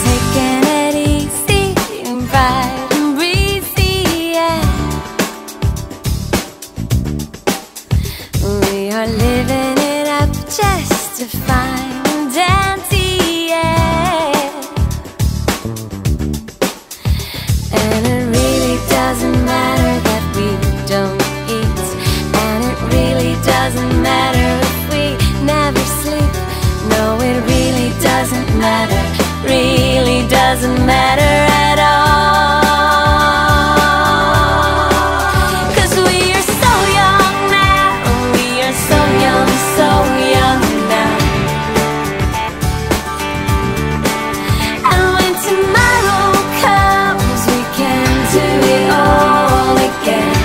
Taking it easy and bright and breezy, yeah. We are living it up just to fine and dandy, yeah. And it really doesn't matter that we don't eat, and it really doesn't matter if we never sleep. No, it really doesn't matter. Really doesn't matter at all. 'Cause we are so young now. We are so young now. And when tomorrow comes, we can do it all again.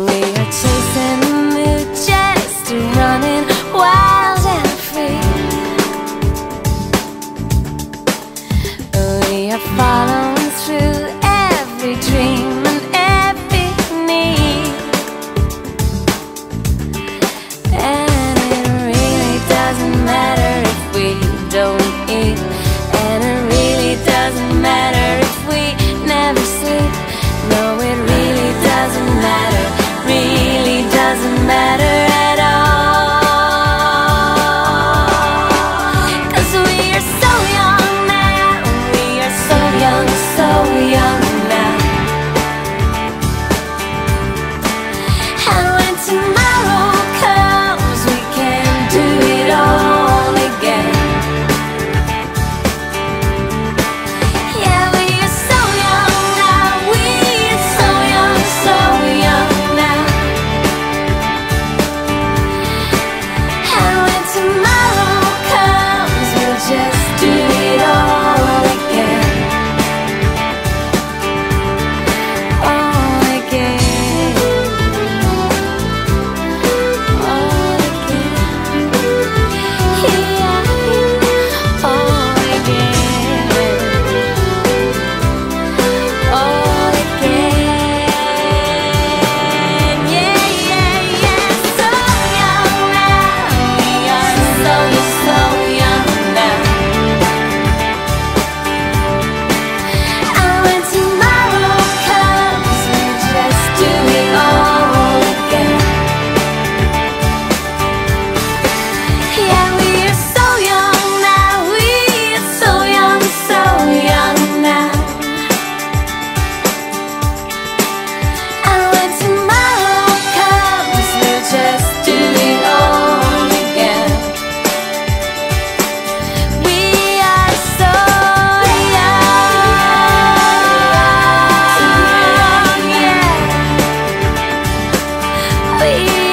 We are chasing the mood, just running wild and following through every dream and every need. And it really doesn't matter if we don't eat, and it really doesn't matter if we never sleep. No, it really doesn't matter, really doesn't matter at all. Tomorrow comes, we can do it all again. Yeah, we are so young now. We are so young now. And when tomorrow comes, we'll just do it all again. All again. We